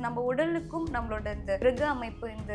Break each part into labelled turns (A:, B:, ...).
A: நம்ம உடலுக்கும் நம்மளோட இந்த கிரக அமைப்பு இந்த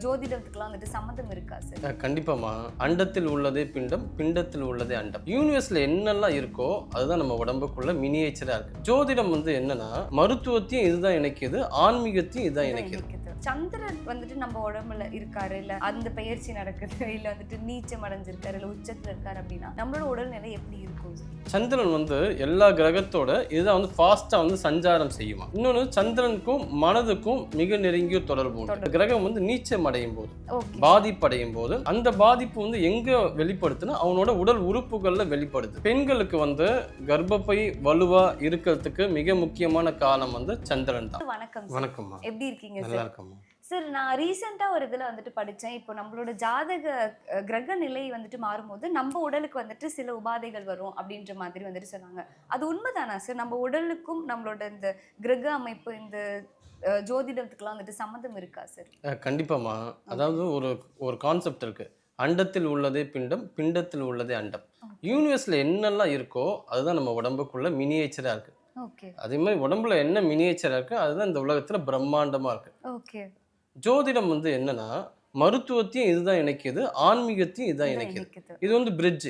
A: ஜோதிடத்துக்குலாம் வந்துட்டு சம்மந்தம் இருக்கா சார்?
B: கண்டிப்பாமா. அண்டத்தில் உள்ளதே பிண்டம், பிண்டத்தில் உள்ளதே அண்டம். யூனிவர்ஸ்ல என்னெல்லாம் இருக்கோ அதுதான் நம்ம உடம்புக்குள்ள மினியேச்சரா இருக்கு. ஜோதிடம் என்னன்னா மருத்துவத்தையும் இதுதான் இணைக்குது, ஆன்மீகத்தையும் இதுதான் இணைக்குது.
A: சந்திரன் வந்துட்டு நம்ம உடம்புல இருக்காரு, இல்ல அந்த பயிற்சி நடக்குது, இல்ல வந்துட்டு நீச்சம் அடைஞ்சிருக்காரு, இல்ல உச்சத்துல இருக்காரு அப்படின்னா நம்மளோட உடல்நிலை எப்படி இருக்கும்?
B: சந்திரன் எல்லா கிரகத்தோட இதுதான் ஃபாஸ்டா சஞ்சாரம் செய்யுமா. இன்னொன்று சந்திரனுக்கும் மனதுக்கும் மிக நெருங்கிய தொடர்பு உண்டு. கிரகம் நீச்சம் அடையும் போது, பாதிப்படையும் போது அந்த பாதிப்பு எங்க வெளிப்படுத்துனா அவனோட உடல் உறுப்புகள்ல வெளிப்படுது. பெண்களுக்கு கர்ப்பப்பை வலுவா இருக்கிறதுக்கு மிக முக்கியமான காலம் சந்திரன் தான்.
A: வணக்கம்.
B: வணக்கம்மா.
A: எப்படி இருக்கீங்க?
B: நல்லா இருக்கம்மா
A: சார். நான் ரீசெண்டா ஒரு இதுல படிச்சேன். இப்போ நம்மளோட ஜாதக கிரக நிலை மாறும்போது நம்ம உடலுக்கு சில உபாதைகள் வரும் அப்படின்ற மாதிரி சொன்னாங்க. அது உண்மைதானா சார்? நம்ம உடலுக்கும் நம்மளோட இந்த கிரக அமைப்பு இந்த ஜோதிடத்துக்குலாம் சம்மந்தம் இருக்கா சார்?
B: கண்டிப்பாமா. அதாவது ஒரு கான்செப்ட் இருக்கு. அண்டத்தில் உள்ளதே பிண்டம், பிண்டத்தில் உள்ளதே அண்டம். யூனிவர்ஸ்ல என்னெல்லாம் இருக்கோ அதுதான் நம்ம உடம்புக்குள்ள மினியேச்சரா இருக்கு. அதே மாதிரி உடம்புல என்ன மினியேச்சரா இருக்கு அதுதான் இந்த உலகத்துல பிரம்மாண்டமா இருக்கு. ஜோதிடம் என்னன்னா மருத்துவத்தையும் இதுதான் இணைக்குது, ஆன்மீகத்தையும் இதுதான் இணைக்குது. இது பிரிட்ஜ்.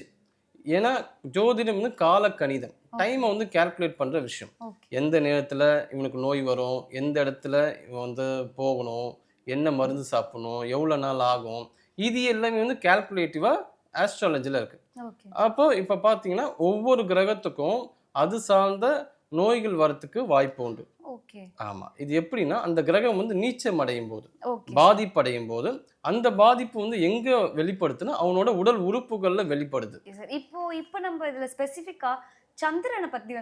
B: ஏன்னா ஜோதிடம் கால கணிதம், டைமை கால்குலேட் பண்ற விஷயம். எந்த நேரத்துல இவனுக்கு நோய் வரும், எந்த இடத்துல இவன் போகணும், என்ன மருந்து சாப்பிடணும், எவ்வளவு நாள் ஆகும், இது எல்லாமே கால்குலேட்டிவா ஆஸ்ட்ராலஜில இருக்கு. அப்போ இப்ப பாத்தீங்கன்னா ஒவ்வொரு கிரகத்துக்கும் அது சார்ந்த நோய்கள் வரத்துக்கு வாய்ப்பு உண்டு. ஆமா. இது எப்படின்னா அந்த கிரகம் நீச்சம் அடையும் போது, பாதிப்படையும் போது அந்த பாதிப்பு எங்க வெளிப்படுத்துனா அவனோட உடல் உறுப்புகள்ல வெளிப்படுது.
A: இப்போ நம்ம இதுல ஸ்பெசிஃபிக்கா சந்திரனை பத்தி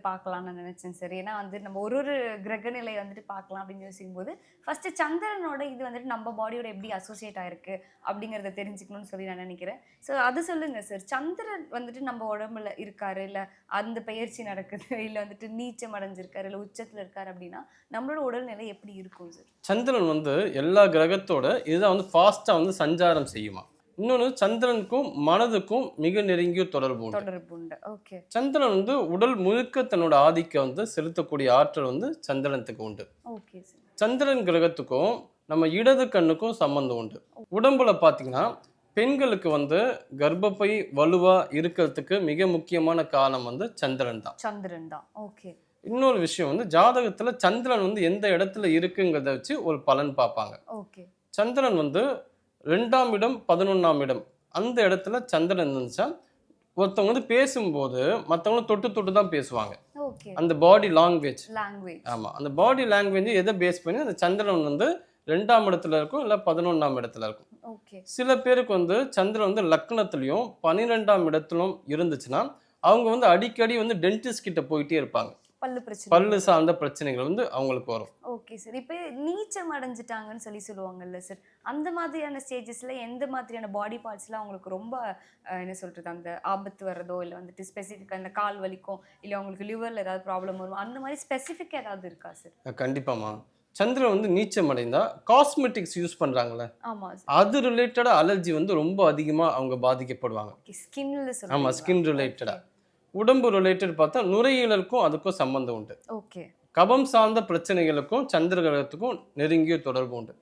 A: பார்க்கலாம்னு நினைச்சேன் சார். ஏன்னா நம்ம ஒரு கிரக நிலை பார்க்கலாம் அப்படின்னு யோசிக்கும் போது ஃபர்ஸ்ட் சந்திரனோட இது நம்ம பாடியோட எப்படி அசோசியேட் ஆயிருக்கு அப்படிங்கறத தெரிஞ்சுக்கணும்னு சொல்லி நான் நினைக்கிறேன். ஸோ அது சொல்லுங்க சார். சந்திரன் நம்ம உடம்புல இருக்காரு, இல்ல அந்த பயிற்சி நடக்குது, இல்ல நீச்சம் அடைஞ்சிருக்காரு, இல்ல உச்சத்துல இருக்காரு அப்படின்னா நம்மளோட உடல்நிலை எப்படி இருக்கும் சார்?
B: சந்திரன் எல்லா கிரகத்தோட இதுதான் ஃபாஸ்டா சஞ்சாரம் செய்யுமா. இன்னொன்று சந்திரனுக்கும் மனதுக்கும் மிக நெருங்கிய தொடர்பு
A: உண்டு.
B: சந்திரன் உடல் முழுக்க தன்னோட ஆதிக்க செலுத்தக்கூடிய ஆற்றல் சந்திரனுக்கு உண்டு. சந்திரன் கிரகத்துக்கும் நம்ம இடது கண்ணுக்கும் சம்பந்தம் உண்டு. உடம்புல பாத்தீங்கன்னா பெண்களுக்கு கர்ப்பப்பை வலுவா இருக்கிறதுக்கு மிக முக்கியமான காலம் சந்திரன் தான். இன்னொரு விஷயம் ஜாதகத்துல சந்திரன் எந்த இடத்துல இருக்குங்கிறத வச்சு ஒரு பலன் பார்ப்பாங்க. சந்திரன் 2ஆம் இடம் 11ஆம் இடம் அந்த இடத்துல சந்திரன் இருந்துச்சா ஒருத்தவங்க பேசும்போது மற்றவங்களும் தொட்டு தான் பேசுவாங்க. அந்த பாடி லாங்குவேஜ். ஆமா. அந்த பாடி லாங்குவேஜ் எதை பேஸ் பண்ணி அந்த சந்திரன் 2ஆம் இடத்துல இருக்கும், இல்ல 11ஆம் இடத்துல இருக்கும். சில பேருக்கு சந்திரன் லக்னத்திலையும் 12ஆம் இடத்திலும் இருந்துச்சுன்னா அவங்க அடிக்கடி டென்டிஸ்ட் கிட்ட போயிட்டே இருப்பாங்க. பல்லு சார்ந்த பிரச்சனைகள் அவங்களுக்கு வரும்.
A: Okay sir. இப்போ நீச்சம் அடைஞ்சிட்டாங்கன்னு சொல்லுவாங்கல்ல சார், அந்த மாதிரியான ஸ்டேஜஸ்ல எந்த மாதிரியான பாடி பார்ட்ஸ்லாம் அவங்களுக்கு ரொம்ப என்ன சொல்றது அந்த ஆபத்து வர்றதோ, இல்லை ஸ்பெசிஃபிக்கா இந்த கால் வலிக்கும், இல்லை அவங்களுக்கு லிவர்ல ஏதாவது ப்ராப்ளம் வரும், அந்த மாதிரி ஸ்பெசிஃபிக்கா ஏதாவது இருக்கா சார்?
B: கண்டிப்பாமா. சந்திரன் நீச்சம் அடைந்தா காஸ்மெட்டிக்ஸ் யூஸ் பண்றாங்கல்ல, அது ரிலேட்டடா அலர்ஜி ரொம்ப அதிகமா அவங்க பாதிக்கப்படுவாங்க.
A: ஸ்கின்ல சொல்லுங்க.
B: ஆமா, ஸ்கின் ரிலேட்டடா. உடம்பு ரிலேட்டட் பார்த்தா நுரையீரலுக்கும் அதுக்கும் சம்பந்தம் உண்டு. கபம் சார்ந்த பிரச்சனைகளுக்கும் சந்திர கிரகத்துக்கும் நெருங்கிய தொடர்பு உண்டு.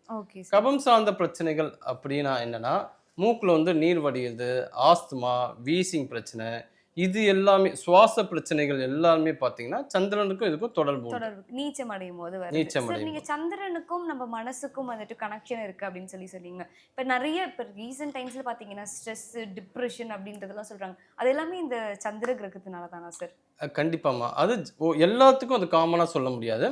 B: கபம் சார்ந்த பிரச்சனைகள் அப்படின்னா என்னன்னா மூக்குல நீர் வடியுது, ஆஸ்துமா, வீசிங் பிரச்சனை, இது எல்லாமே சுவாச பிரச்சனைகள் எல்லாமே பாத்தீங்கன்னா சந்திரனுக்கும் இதுக்கும் தொடர்பு.
A: நீச்சம் அடையும் போது நீங்க சந்திரனுக்கும் நம்ம மனசுக்கும் கனெக்ஷன் இருக்கு அப்படின்னு சொன்னீங்க. இப்ப நிறைய ரீசன்ட் டைம்ஸ்ல பாத்தீங்கன்னா ஸ்ட்ரெஸ், டிப்ரெஷன் அப்படின்றதெல்லாம் சொல்றாங்க. அது எல்லாமே இந்த சந்திர கிரகத்தினால தானா சார்?
B: கண்டிப்பாமா. அது எல்லாத்துக்கும் அது காமனா சொல்ல முடியாது.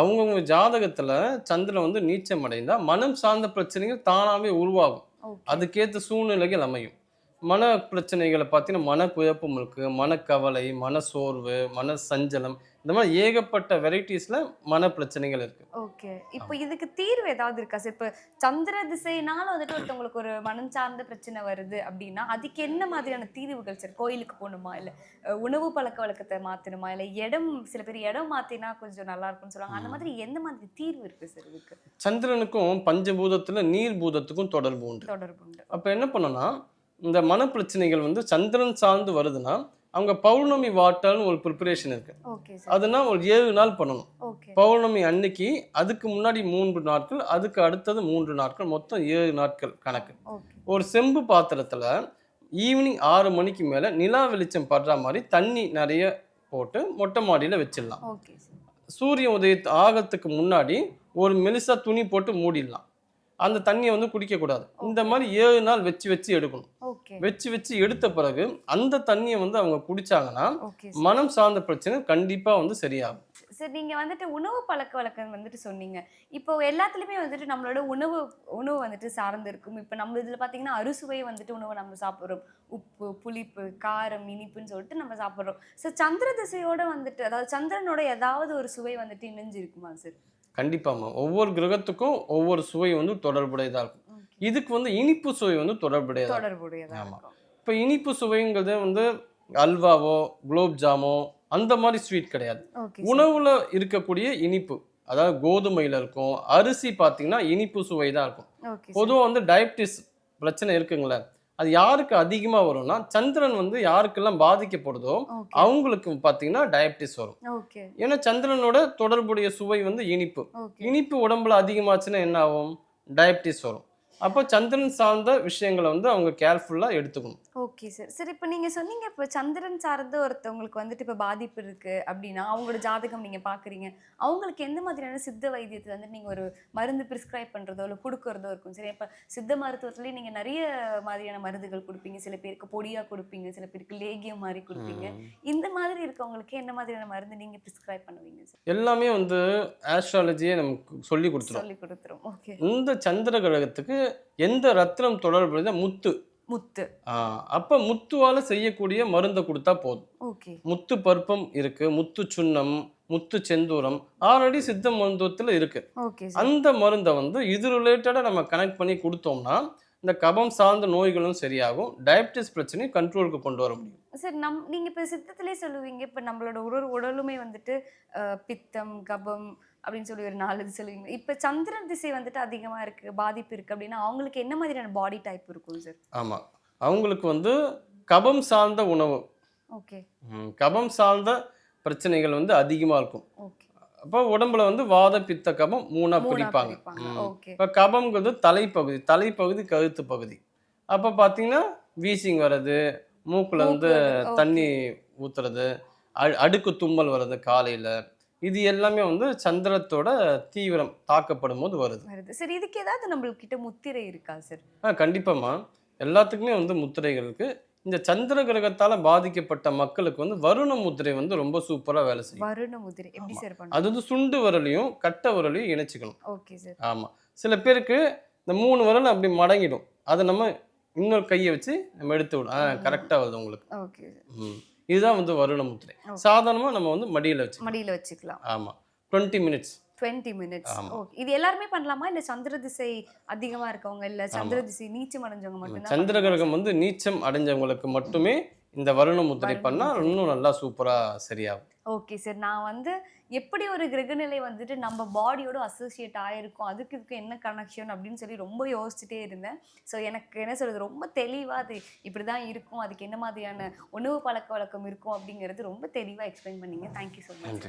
B: அவங்கவுங்க ஜாதகத்துல சந்திரன் நீச்சம் அடைந்தா மனம் சார்ந்த பிரச்சனைகள் தானாவே உருவாகும். அதுக்கேற்ற சூழ்நிலைகள் அமையும். மன பிரச்சனைகளை பார்த்தீங்கன்னா மனக்குழப்பம் இருக்கு, மனக்கவலை, மன சோர்வு, மன சஞ்சலம், இந்த மாதிரி ஏகப்பட்ட வெரைட்டிஸ்ல மன பிரச்சனைகள் இருக்கு.
A: இப்போ இதுக்கு தீர்வு ஏதாவது இருக்கா சார்? இப்போ சந்திர திசைனால ஒருத்தவங்களுக்கு ஒரு மனம் சார்ந்த பிரச்சனை வருது அப்படின்னா அதுக்கு என்ன மாதிரியான தீர்வுகள் சார்? கோயிலுக்கு போகணுமா, இல்லை உணவு பழக்க வழக்கத்தை மாத்தணுமா, இல்லை இடம், சில பேர் இடம் மாத்தினா கொஞ்சம் நல்லா இருக்கும்னு சொல்லுவாங்க. அந்த மாதிரி எந்த மாதிரி தீர்வு இருக்கு சார் இதுக்கு?
B: சந்திரனுக்கும் பஞ்சபூதத்துல நீர் பூதத்துக்கும் தொடர்பு உண்டு. அப்ப என்ன பண்ணனா இந்த மன பிரச்சனைகள் சந்திரன் சார்ந்து வருதுன்னா அவங்க பௌர்ணமி வாட்டர்னு ஒரு ப்ரிப்பரேஷன் இருக்கு. அதுனா ஒரு 7 நாள் பண்ணணும். பௌர்ணமி அன்னைக்கு அதுக்கு முன்னாடி 3 நாட்கள், அதுக்கு அடுத்தது 3 நாட்கள், மொத்தம் 7 நாட்கள் கணக்கு.
A: ஓகே.
B: ஒரு செம்பு பாத்திரத்துல ஈவினிங் 6 மணிக்கு மேல நிலா வெளிச்சம் படுற மாதிரி தண்ணி நிறைய போட்டு மொட்டை மாடியில வச்சிடலாம்.
A: Okay sir.
B: சூரிய உதயத்து ஆகத்துக்கு முன்னாடி ஒரு மெலிசா துணி போட்டு மூடிடலாம். அந்த தண்ணியை வந்து குடிக்கக்கூடாது. இந்த மாதிரி 7 நாள் வச்சு வச்சு எடுக்கணும்.
A: ஓகே.
B: வச்சு வச்சு எடுத்த பிறகு அந்த தண்ணியை வந்து அவங்க குடிச்சாங்கன்னா
A: ஓகே.
B: மனம் சார்ந்த பிரச்சனை கண்டிப்பா வந்து சரியாகும்.
A: சார் நீங்க வந்துட்டு உணவு பழக்கவழக்கம் வந்துட்டு சொன்னீங்க. இப்போ எல்லாத்துலயுமே வந்துட்டு நம்மளோட உணவு உணவு வந்துட்டு சார்ந்து இருக்கும். இப்போ நம்ம இதுல பாத்தீங்கன்னா அறுசுவை வந்துட்டு உணவை நம்ம சாப்பிடுறோம். உப்பு, புளிப்பு, காரம், இனிப்புன்னு சொல்லிட்டு நம்ம சாப்பிடுறோம். சார் சந்திர திசையோட வந்துட்டு அதாவது சந்திரனோட ஏதாவது ஒரு சுவை வந்துட்டு இணைஞ்சு இருக்குமா சார்?
B: கண்டிப்பாமா. ஒவ்வொரு கிரகத்துக்கும் ஒவ்வொரு சுவை வந்து தொடர்புடையதா இருக்கும். இதுக்கு வந்து இனிப்பு சுவை வந்து தொடர்புடையதா இருக்கும்.
A: தொடர்புடையதா
B: ஆமா.
A: இருக்கும்.
B: இப்போ இனிப்பு சுவைங்கிறது வந்து அல்வாவோ குலோப் ஜாமோ அந்த மாதிரி ஸ்வீட் கிடையாது.
A: ஓகே.
B: உணவுல இருக்கக்கூடிய இனிப்பு, அதாவது கோதுமையில இருக்கும், அரிசி பார்த்தீங்கன்னா இனிப்பு சுவை தான் இருக்கும்.
A: ஓகே.
B: பொதுவா வந்து டயபிட்டிஸ் பிரச்சனை இருக்குங்களே, அது யாருக்கு அதிகமா வரும்னா சந்திரன் வந்து யாருக்கெல்லாம் பாதிக்கப்படுதோ
A: ஓகே.
B: அவங்களுக்கு பார்த்தீங்கன்னா டயபிட்டிஸ் வரும்.
A: ஓகே.
B: ஏன்னா சந்திரனோட தொடர்புடைய சுவை வந்து இனிப்பு.
A: ஓகே.
B: இனிப்பு உடம்புல அதிகமாச்சுன்னா என்ன ஆகும்? டயபிட்டிஸ் வரும். அப்போ சந்திரன் சார்ந்த விஷயங்களை வந்து அவங்க கேர்ஃபுல்லா எடுத்துக்கணும்.
A: Okay sir. சரி இப்போ நீங்க சொன்னீங்க இப்போ சந்திரன் சார்ந்த ஒருத்தவங்களுக்கு வந்துட்டு இப்போ பாதிப்பு இருக்கு அப்படின்னா அவங்களோட ஜாதகம் நீங்க பாக்குறீங்க. அவங்களுக்கு எந்த மாதிரியான சித்த வைத்தியத்துல வந்து நீங்க ஒரு மருந்து பிரிஸ்கிரைப் பண்றதோ இல்ல கொடுக்கறதோ இருக்கும். சரி இப்போ சித்த மருத்துவத்திலேயே நீங்க நிறைய மாதிரியான மருந்துகள் கொடுப்பீங்க. சில பேருக்கு பொடியா கொடுப்பீங்க, சில பேருக்கு லேகியம் மாதிரி கொடுப்பீங்க. இந்த மாதிரி இருக்கவங்களுக்கு என்ன மாதிரியான மருந்து நீங்க பிரிஸ்கிரைப் பண்ணுவீங்க சார்?
B: எல்லாமே வந்து ஆஸ்ட்ராலஜியே நமக்கு சொல்லி கொடுத்துரும்.
A: சொல்லி கொடுத்துரும். ஓகே.
B: இந்த சந்திர கிரகத்துக்கு எந்த ரத்னம் தொடர்புடைய முத்து.
A: முத்து.
B: அப்ப முத்துவால செய்யக்கூடிய மருந்தை கொடுத்தா போதும்.
A: ஓகே.
B: முத்து பருப்பம் இருக்கு, முத்து சுண்ணம், முத்து செந்தூரம் ஆல்ரெடி சித்த மருத்துவத்துல இருக்கு.
A: Okay sir.
B: அந்த மருந்தை வந்து இது ரிலேட்டடா நம்ம கனெக்ட் பண்ணி கொடுத்தோம்னா இந்த கபம் சார்ந்த நோய்களும் சரியாகும், டயபிட்டிஸ் பிரச்சனையும் கண்ட்ரோலுக்கு கொண்டு வர முடியும்.
A: சார் நீங்க இப்ப சித்தத்திலே சொல்லுவீங்க இப்ப நம்மளோட ஒரு உடலுமே வந்துட்டு பித்தம், கபம் அப்படின்னு சொல்லி ஒரு 4 இது சொல்லுவீங்க. இப்ப சந்திரன் திசை வந்துட்டு அதிகமா இருக்கு, பாதிப்பு இருக்கு அப்படின்னா அவங்களுக்கு என்ன மாதிரியான பாடி டைப் இருக்கும் சார்?
B: ஆமா, அவங்களுக்கு வந்து கபம் சார்ந்த உணவு,
A: ஓகே.
B: கபம் சார்ந்த பிரச்சனைகள் வந்து அதிகமா இருக்கும்.
A: ஓகே.
B: அப்போ உடம்புல வந்து வாத பித்த கபம் மூணா பிரிப்பாங்க.
A: ஓகே.
B: இப்போ கபம்ங்கிறது தலைப்பகுதி, தலைப்பகுதி கழுத்து பகுதி. அப்போ பார்த்தீங்கன்னா வீசிங் வர்றது, மூக்குல வந்து தண்ணி ஊத்துறது, அடுக்கு தும்மல் வர்றது காலையில, இது எல்லாமே வந்து சந்திரத்தோட தீவிரம் தாக்கப்படும் போது வருது.
A: சரி இதுக்கு ஏதாவது நம்மள்கிட்ட முத்திரை இருக்கா சார்?
B: கண்டிப்பாமா. எல்லாத்துக்குமே வந்து முத்திரைகள் இருக்கு. இந்த சந்திர கிரகத்தால பாதிக்கப்பட்ட மக்களுக்கு வந்து வருண முத்திரை வந்து ரொம்ப சூப்பரா வேலை செய்யும்.
A: வருண முத்திரை எப்படி சார் பண்ணும்?
B: அது வந்து சுண்டு விரலையும் கட்டை விரலையும் இணைச்சிக்கணும்.
A: Okay sir.
B: ஆமா. சில பேருக்கு இந்த 3 விரல் அப்படி மடங்கிடும். அதை நம்ம இன்னொரு கையை வச்சு நம்ம எடுத்து விடும். கரெக்டா வருது உங்களுக்கு.
A: ஓகே.
B: இதுதான் வந்து வருண முத்திரை. சாதாரணமா நம்ம வந்து மடியில வச்சுக்கலாம். ஆமா. 20 மினிட்ஸ்.
A: 20 மினிட்ஸ். ஓகே. இது எல்லாருமே பண்ணலாமா இல்ல சந்திர திசை அதிகமா இருக்கவங்க இல்ல சந்திர திசை நீச்சம் அடைஞ்சவங்க மட்டும் தான்?
B: சந்திர கிரகம் வந்து நீச்சம் அடைஞ்சவங்களுக்கு மட்டுமே இந்த வருண முத்திரை பண்ணா இன்னும் நல்லா சூப்பரா சரியாகும்.
A: Okay sir. நான் வந்து எப்படி ஒரு கிரகநிலை வந்துட்டு நம்ம பாடியோட அசோசியேட் ஆயிருக்கும், அதுக்கு இதுக்கு என்ன கனெக்ஷன் அப்படின்னு சொல்லி ரொம்ப யோசிச்சுட்டே இருந்தேன். ஸோ எனக்கு என்ன சொல்றது ரொம்ப தெளிவாக அது இப்படி தான் இருக்கும், அதுக்கு என்ன மாதிரியான உணவு பழக்க வழக்கம் இருக்கும் அப்படிங்கிறது ரொம்ப தெளிவாக எக்ஸ்பிளைன் பண்ணீங்க. Thank you so much.